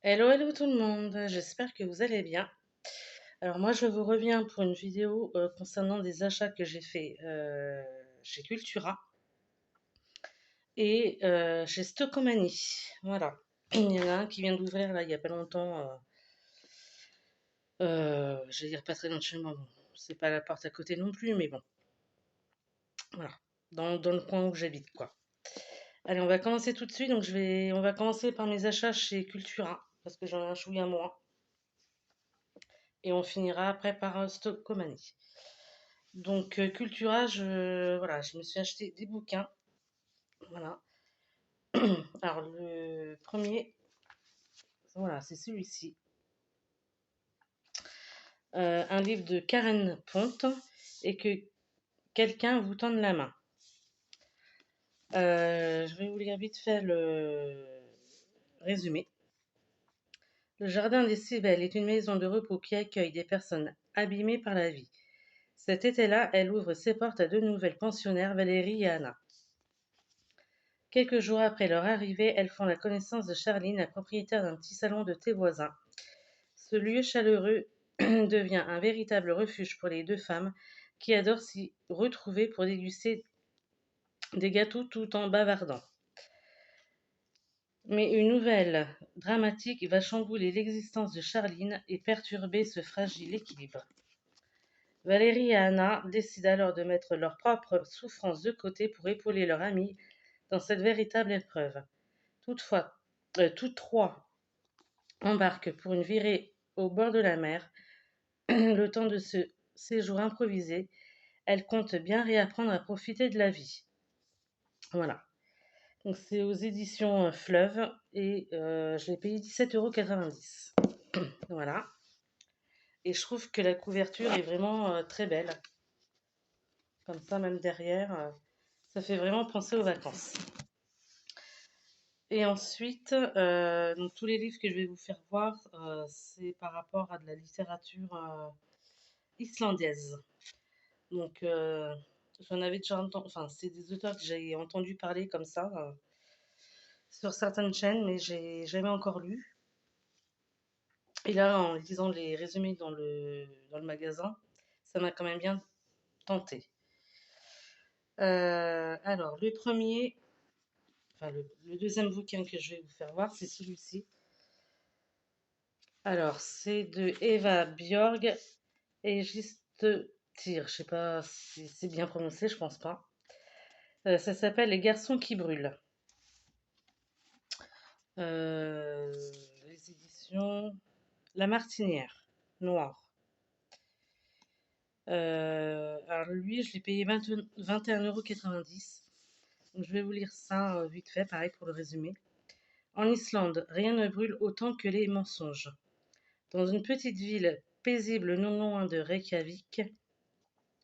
Hello, hello tout le monde, j'espère que vous allez bien. Alors moi je vous reviens pour une vidéo concernant des achats que j'ai fait chez Cultura et chez Stocomanie. Voilà. Il y en a un qui vient d'ouvrir là il y a pas longtemps, je vais dire pas très loin de chez moi. Bon, c'est pas la porte à côté non plus, mais bon, voilà. Dans le coin où j'habite quoi. Allez, on va commencer tout de suite. Donc on va commencer par mes achats chez Cultura parce que j'en ai un chouïa moins. Et on finira après par Stocomanie. Donc, Cultura, voilà, je me suis acheté des bouquins. Voilà. Alors, le premier, voilà, c'est celui-ci. Un livre de Karen Ponte et que quelqu'un vous tende la main. Je vais vous lire vite fait le résumé. Le Jardin des Cibelles est une maison de repos qui accueille des personnes abîmées par la vie. Cet été-là, elle ouvre ses portes à deux nouvelles pensionnaires, Valérie et Anna. Quelques jours après leur arrivée, elles font la connaissance de Charline, la propriétaire d'un petit salon de thé voisin. Ce lieu chaleureux devient un véritable refuge pour les deux femmes qui adorent s'y retrouver pour déguster des gâteaux tout en bavardant. Mais une nouvelle dramatique va chambouler l'existence de Charline et perturber ce fragile équilibre. Valérie et Anna décident alors de mettre leurs propres souffrances de côté pour épauler leur amie dans cette véritable épreuve. Toutefois, toutes trois embarquent pour une virée au bord de la mer. Le temps de ce séjour improvisé, elles comptent bien réapprendre à profiter de la vie. Voilà. Donc c'est aux éditions Fleuve et je l'ai payé 17,90 €. Voilà. Et je trouve que la couverture est vraiment très belle. Comme ça, même derrière, ça fait vraiment penser aux vacances. Et ensuite, donc tous les livres que je vais vous faire voir, c'est par rapport à de la littérature islandaise. Donc, j'en avais déjà entendu, enfin, c'est des auteurs que j'ai entendu parler comme ça sur certaines chaînes, mais j'ai jamais encore lu. Et là, en lisant les résumés dans le magasin, ça m'a quand même bien tenté. Alors, le premier, enfin, le deuxième bouquin que je vais vous faire voir, c'est celui-ci. Alors, c'est de Eva Björg et Juste Tire. Je sais pas si c'est bien prononcé, je pense pas. Ça s'appelle Les garçons qui brûlent. Les éditions La Martinière, noir. Alors lui, je l'ai payé 21,90 €. Donc je vais vous lire ça vite fait, pareil pour le résumé. En Islande, rien ne brûle autant que les mensonges. Dans une petite ville paisible non loin de Reykjavik,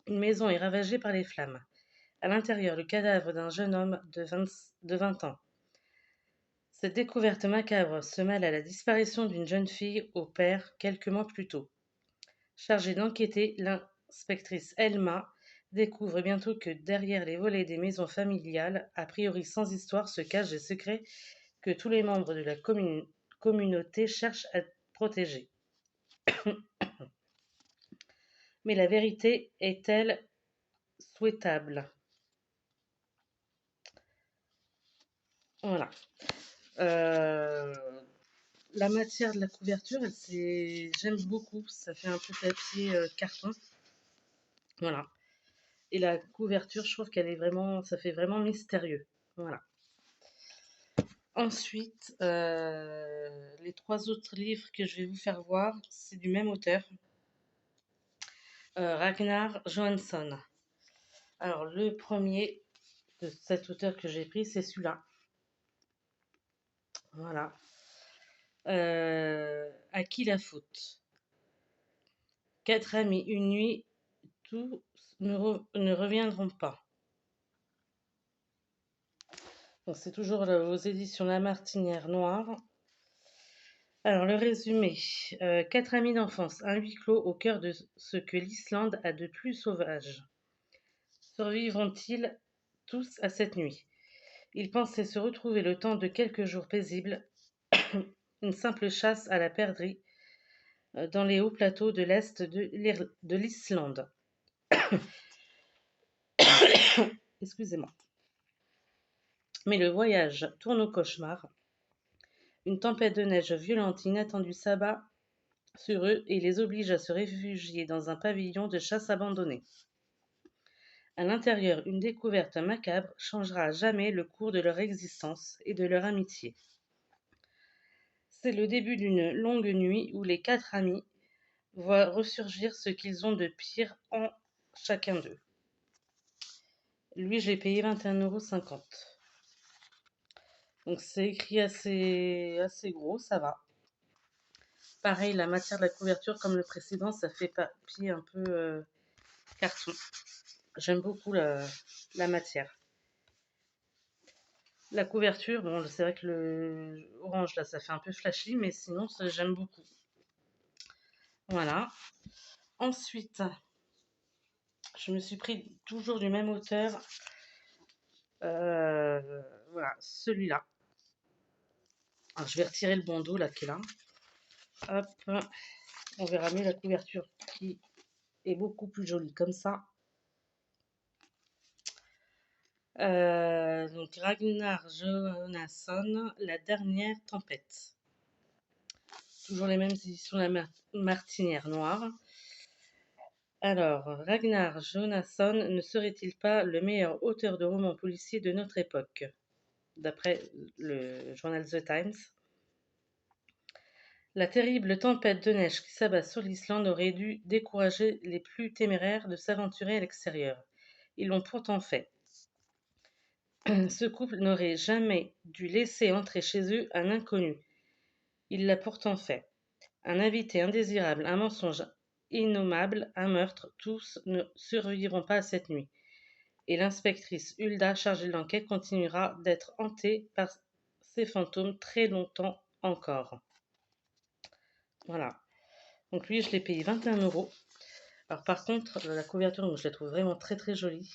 une maison est ravagée par les flammes. À l'intérieur, le cadavre d'un jeune homme de 20 ans. Cette découverte macabre se mêle à la disparition d'une jeune fille au père quelques mois plus tôt. Chargée d'enquêter, l'inspectrice Elma découvre bientôt que derrière les volets des maisons familiales, a priori sans histoire, se cachent des secrets que tous les membres de la communauté cherchent à protéger. Mais la vérité est-elle souhaitable? Voilà. Euh, la matière de la couverture, j'aime beaucoup. Ça fait un peu papier carton. Voilà. Et la couverture, je trouve qu'elle est vraiment, ça fait vraiment mystérieux. Voilà. Ensuite, les trois autres livres que je vais vous faire voir, c'est du même auteur, Ragnar Johansson. Alors, le premier de cet auteur que j'ai pris, c'est celui-là. Voilà. À qui la faute? Quatre amis, une nuit, tous ne reviendront pas. Donc, c'est toujours aux éditions La Martinière Noire. Alors, le résumé. Quatre amis d'enfance, un huis clos au cœur de ce que l'Islande a de plus sauvage. Survivront-ils tous à cette nuit? Ils pensaient se retrouver le temps de quelques jours paisibles, une simple chasse à la perdrix dans les hauts plateaux de l'est de l'Islande. Excusez-moi. Mais le voyage tourne au cauchemar. Une tempête de neige violente inattendue s'abat sur eux et les oblige à se réfugier dans un pavillon de chasse abandonné. À l'intérieur, une découverte macabre changera à jamais le cours de leur existence et de leur amitié. C'est le début d'une longue nuit où les 4 amis voient ressurgir ce qu'ils ont de pire en chacun d'eux. Lui, je l'ai payé 21,50 €. Donc c'est écrit assez gros, ça va. Pareil, la matière de la couverture, comme le précédent, ça fait papier un peu carton. J'aime beaucoup la matière. La couverture, bon, c'est vrai que le orange, là, ça fait un peu flashy, mais sinon, j'aime beaucoup. Voilà. Ensuite, je me suis pris toujours du même auteur. Voilà, celui-là. Alors, je vais retirer le bandeau, là, qui est là. Hop, on verra mieux la couverture qui est beaucoup plus jolie comme ça. Donc Ragnar Jonasson, La dernière tempête. Toujours les mêmes éditions de la Martinière Noire. Alors, Ragnar Jonasson ne serait-il pas le meilleur auteur de romans policiers de notre époque, d'après le journal The Times? La terrible tempête de neige qui s'abat sur l'Islande aurait dû décourager les plus téméraires de s'aventurer à l'extérieur. Ils l'ont pourtant fait. Ce couple n'aurait jamais dû laisser entrer chez eux un inconnu. Il l'a pourtant fait. Un invité indésirable, un mensonge innommable, un meurtre, tous ne survivront pas à cette nuit. Et l'inspectrice Hulda, chargée de l'enquête, continuera d'être hantée par ces fantômes très longtemps encore. Voilà. Donc lui, je l'ai payé 21 €. Alors par contre, la couverture, je la trouve vraiment très très jolie.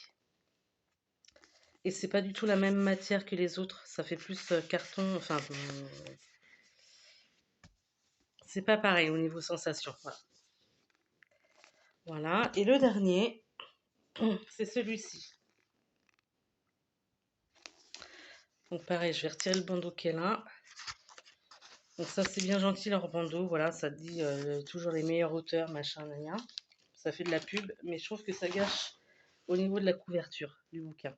Et c'est pas du tout la même matière que les autres. Ça fait plus carton, enfin... c'est pas pareil au niveau sensation. Voilà. Voilà. Et le dernier, c'est celui-ci. Donc pareil, je vais retirer le bandeau qui est là. Donc ça, c'est bien gentil leur bandeau. Voilà, ça dit toujours les meilleurs auteurs, machin, gna. Ça fait de la pub, mais je trouve que ça gâche au niveau de la couverture du bouquin.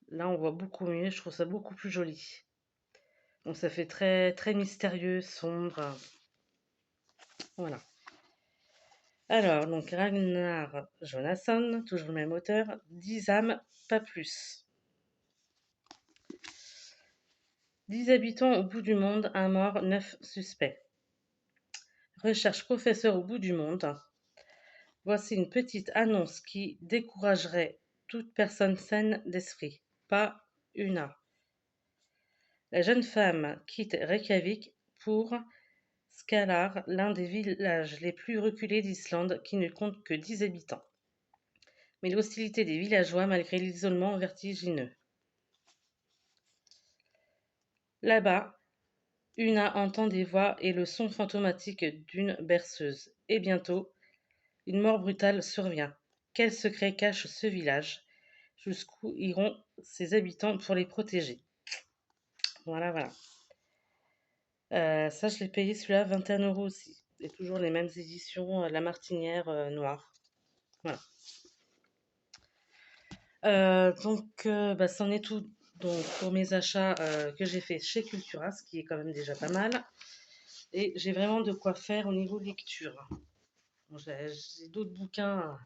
Là, on voit beaucoup mieux. Je trouve ça beaucoup plus joli. Donc ça fait très, très mystérieux, sombre. Voilà. Alors, donc Ragnar Jonasson, toujours le même auteur. 10 âmes, pas plus. 10 habitants au bout du monde, un mort, 9 suspects. Recherche professeur au bout du monde. Voici une petite annonce qui découragerait toute personne saine d'esprit. Pas une. La jeune femme quitte Reykjavik pour Skalar, l'un des villages les plus reculés d'Islande qui ne compte que 10 habitants. Mais l'hostilité des villageois malgré l'isolement vertigineux. Là-bas, Una entend des voix et le son fantomatique d'une berceuse. Et bientôt, une mort brutale survient. Quel secret cache ce village? Jusqu'où iront ses habitants pour les protéger? Voilà, voilà. Ça, je l'ai payé celui-là 21 € aussi. Et toujours les mêmes éditions, La Martinière Noire. Voilà. Bah, c'en est tout donc, pour mes achats que j'ai fait chez Cultura, ce qui est quand même déjà pas mal. Et j'ai vraiment de quoi faire au niveau lecture. Bon, j'ai d'autres bouquins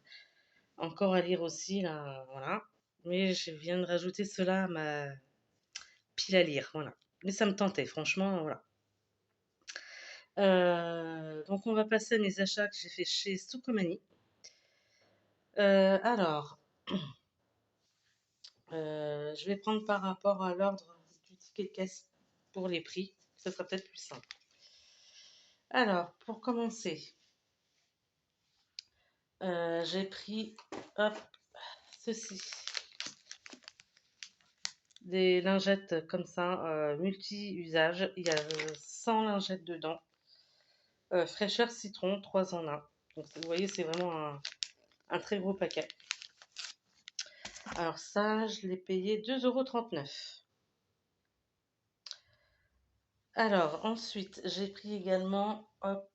encore à lire aussi, là, voilà. Mais je viens de rajouter cela à ma pile à lire, voilà. Mais ça me tentait, franchement, voilà. Donc on va passer à mes achats que j'ai fait chez Sucomani. Alors, je vais prendre par rapport à l'ordre du ticket de caisse pour les prix. Ce sera peut-être plus simple. Alors, pour commencer, j'ai pris, hop, ceci. des lingettes comme ça, multi-usage. Il y a 100 lingettes dedans. Fraîcheur citron, 3 en 1. Donc vous voyez, c'est vraiment un très gros paquet. Alors ça, je l'ai payé 2,39 €. Alors ensuite, j'ai pris également, hop,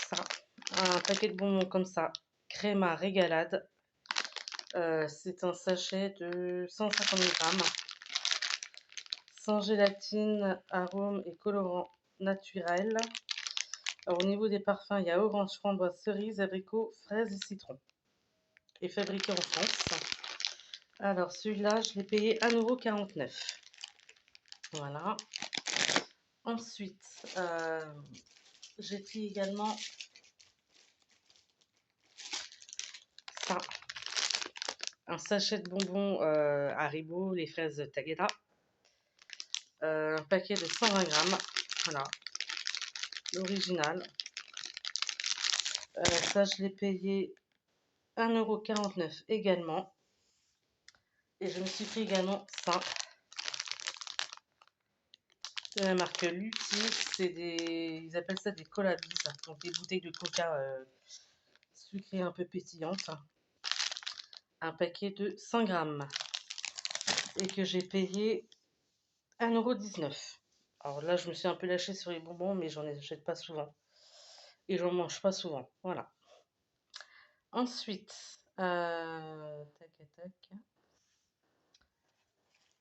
ça, un paquet de bonbons comme ça, Créma Régalade. C'est un sachet de 150 grammes, sans gélatine, arôme et colorant naturel. Alors, au niveau des parfums, il y a orange, framboise, cerise, abricot, fraise et citron. Et fabriqué en France. Alors celui-là, je l'ai payé 1,49 €. Voilà. Ensuite, j'ai pris également ça, un sachet de bonbons Haribo, les fraises Tagada, un paquet de 120 grammes, voilà, l'original. Ça, je l'ai payé 1,49 € également. Et je me suis pris également ça, de la marque Lutti. Ils appellent ça des cola bis, donc des bouteilles de coca sucrées un peu pétillantes. Un paquet de 100 grammes. Et que j'ai payé 1,19 €. Alors là, je me suis un peu lâchée sur les bonbons, mais j'en achète pas souvent. Et j'en mange pas souvent. Voilà. Ensuite, tac, tac,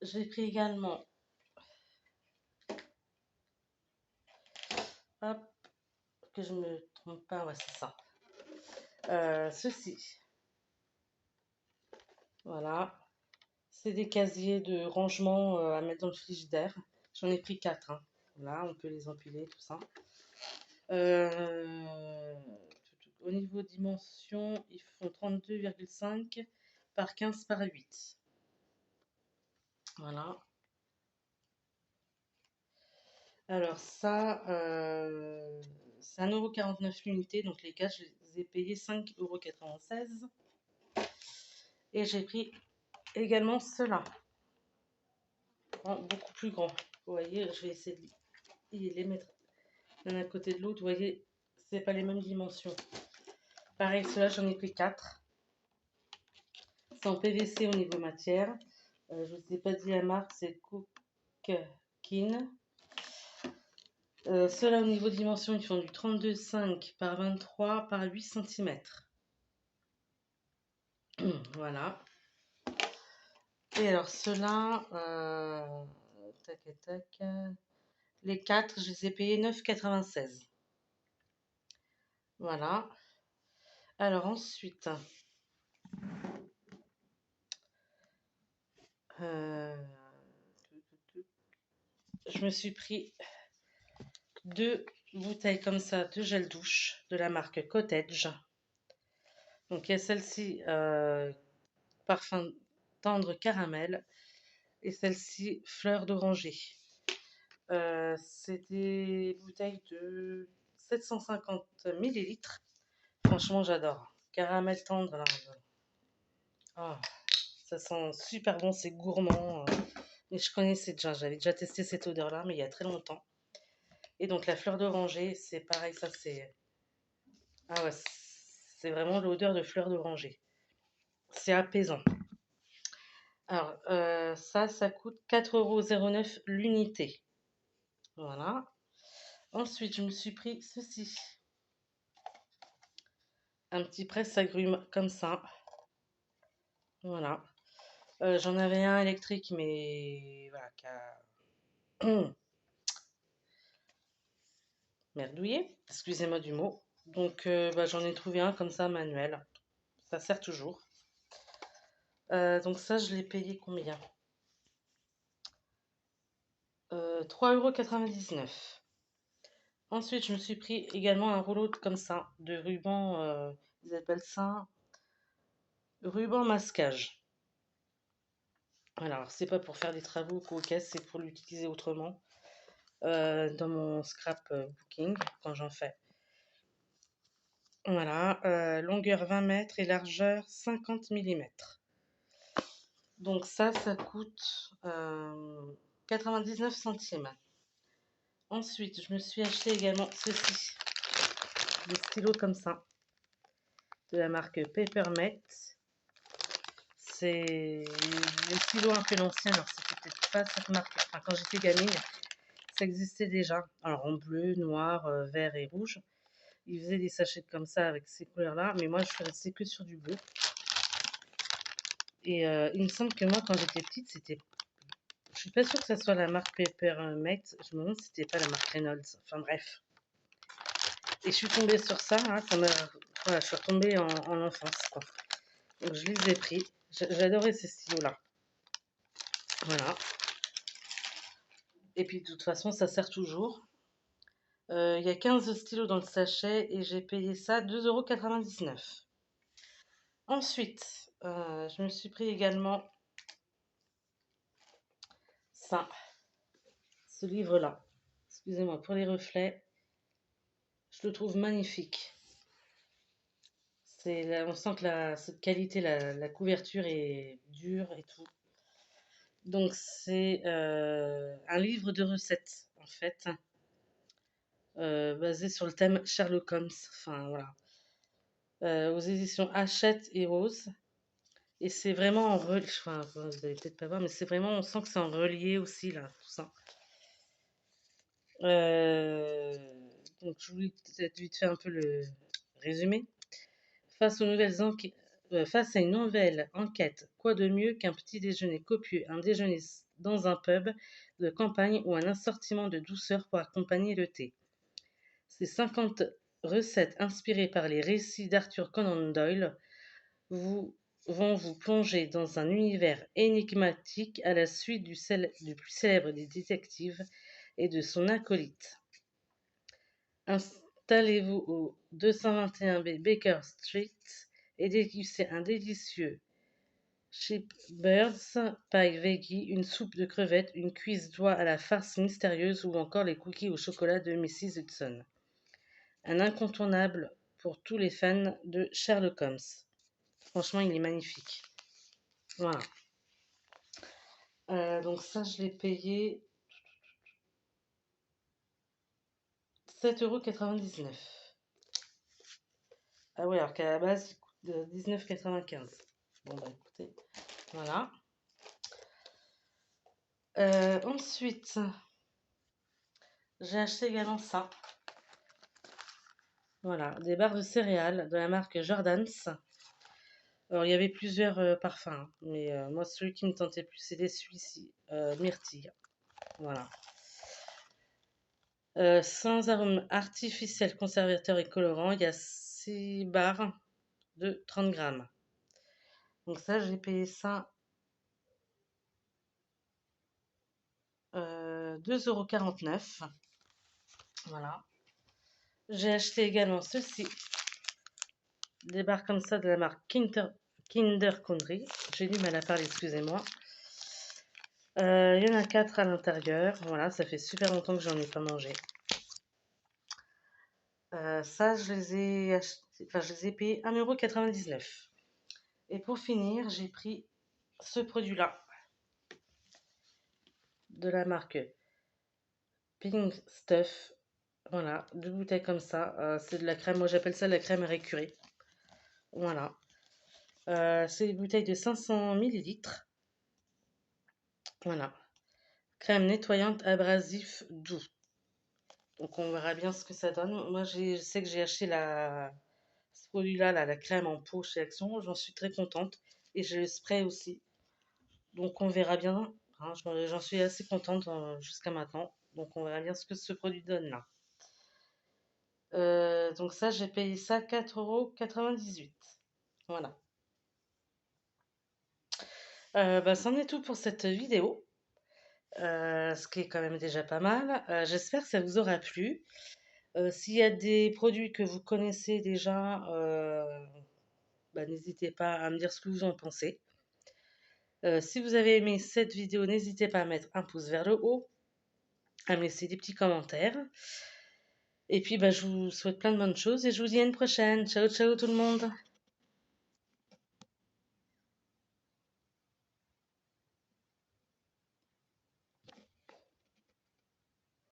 j'ai pris également, hop, que je me trompe pas, ouais, c'est ça. Ceci. Voilà. C'est des casiers de rangement à mettre dans le frigidaire. J'en ai pris 4. Hein. Voilà, on peut les empiler, tout ça. Au niveau dimension, ils font 32,5 par 15 par 8. Voilà. Alors ça, c'est 1,49 € l'unité. Donc les 4, je les ai payés 5,96 €. Et j'ai pris également ceux-là. Beaucoup plus grand. Vous voyez, je vais essayer de les mettre l'un à côté de l'autre. Vous voyez, c'est pas les mêmes dimensions. Pareil, ceux-là, j'en ai pris 4. C'est en PVC au niveau matière. Je ne vous ai pas dit la marque, c'est Cookin. Ceux-là, au niveau dimension, ils font du 32,5 par 23 par 8 cm. Voilà. Et alors, ceux-là, tac, tac, les 4, je les ai payés 9,96 €. Voilà. Alors, ensuite, je me suis pris 2 bouteilles comme ça de gel douche de la marque Cottage. Donc, il y a celle-ci, parfum tendre caramel, et celle-ci, fleur d'oranger. C'est des bouteilles de 750 millilitres. Franchement, j'adore. Caramel tendre, là. Ah, ça sent super bon, c'est gourmand. Mais je connaissais déjà, j'avais déjà testé cette odeur-là, mais il y a très longtemps. Et donc, la fleur d'oranger, c'est pareil, ça c'est... Ah ouais, c'est vraiment l'odeur de fleur d'oranger. C'est apaisant. Alors, ça coûte 4,09 € l'unité. Voilà. Ensuite, je me suis pris ceci. Un petit presse-agrumes comme ça. Voilà. J'en avais un électrique, mais voilà, qui a merdouillé. Excusez-moi du mot. Donc, j'en ai trouvé un comme ça, manuel. Ça sert toujours. Donc ça, je l'ai payé combien? 3,99 €. Ensuite, je me suis pris également un rouleau comme ça, de ruban, ils appellent ça ruban masquage. Voilà, alors c'est pas pour faire des travaux ou caisse, c'est pour l'utiliser autrement dans mon scrapbooking quand j'en fais. Voilà, longueur 20 mètres et largeur 50 mm. Donc ça coûte 99 centimes. Ensuite, je me suis acheté également ceci, des stylos comme ça, de la marque Papermate. C'est des stylos un peu l'ancienne, alors c'était peut-être pas cette marque, enfin quand j'étais gamine, ça existait déjà. Alors en bleu, noir, vert et rouge. Ils faisaient des sachets comme ça avec ces couleurs-là, mais moi je suis restée que sur du bleu. Et il me semble que moi quand j'étais petite, c'était... Je suis pas sûre que ça soit la marque Papermate, je me demande si c'était pas la marque Reynolds. Enfin bref. Et je suis tombée sur ça, hein, ça m'a... Voilà, je suis retombée en enfance, quoi. Donc je les ai pris. J'adorais ces stylos-là. Voilà. Et puis de toute façon, ça sert toujours. Il y a 15 stylos dans le sachet et j'ai payé ça 2,99 €. Ensuite, je me suis pris également ça, ce livre-là. Excusez-moi pour les reflets. Je le trouve magnifique. On sent que cette qualité, la couverture est dure et tout. Donc c'est un livre de recettes en fait, basé sur le thème Sherlock Holmes. Enfin voilà, aux éditions Hachette et Rose. Et c'est vraiment en relié. Enfin, vous allez peut-être pas voir, mais c'est vraiment, on sent que c'est en relié aussi là, tout ça. Euh, donc je voulais peut-être vite faire un peu le résumé. Face aux face à une nouvelle enquête, quoi de mieux qu'un petit déjeuner copieux, un déjeuner dans un pub de campagne ou un assortiment de douceur pour accompagner le thé. Ces 50 recettes inspirées par les récits d'Arthur Conan Doyle vous, vont vous plonger dans un univers énigmatique à la suite du plus célèbre des détectives et de son acolyte. Installez-vous au 221B Baker Street et dégustez un délicieux Shepherd's Pie Veggie, une soupe de crevettes, une cuisse d'oie à la farce mystérieuse ou encore les cookies au chocolat de Mrs. Hudson. Un incontournable pour tous les fans de Sherlock Holmes. Franchement, il est magnifique. Voilà. Donc ça, je l'ai payé 7,99 €. Ah oui, alors qu'à la base, il coûte 19,95 €. Bon, bah écoutez, voilà. Ensuite, j'ai acheté également ça. Voilà, des barres de céréales de la marque Jordan's. Alors, il y avait plusieurs parfums, hein, mais moi, celui qui me tentait plus, c'était celui-ci, myrtille. Voilà. Sans arôme artificiel, conservateur et colorant, il y a 6 barres de 30 grammes. Donc ça, j'ai payé ça 2,49 €. Voilà. J'ai acheté également ceci, des barres comme ça de la marque Kinder Country. J'ai du mal à parler, excusez-moi. Il y en a 4 à l'intérieur. Voilà, ça fait super longtemps que j'en ai pas mangé. Ça, je les ai achetés, enfin, je les ai payés 1,99 €. Et pour finir, j'ai pris ce produit-là de la marque Pink Stuff. Voilà, 2 bouteilles comme ça. C'est de la crème, moi j'appelle ça la crème récurée. Voilà. C'est des bouteilles de 500 millilitres. Voilà. Crème nettoyante abrasif doux. Donc on verra bien ce que ça donne. Moi je sais que j'ai acheté ce produit-là, la crème en pot chez Action. J'en suis très contente. Et j'ai le spray aussi. Donc on verra bien. Hein, j'en suis assez contente jusqu'à maintenant. Donc on verra bien ce que ce produit donne là. Donc ça, j'ai payé ça 4,98 €. Voilà. Bah, c'en est tout pour cette vidéo. Ce qui est quand même déjà pas mal. J'espère que ça vous aura plu. S'il y a des produits que vous connaissez déjà, bah, n'hésitez pas à me dire ce que vous en pensez. Si vous avez aimé cette vidéo, n'hésitez pas à mettre un pouce vers le haut, à me laisser des petits commentaires. Et puis, bah, je vous souhaite plein de bonnes choses et je vous dis à une prochaine. Ciao, ciao tout le monde.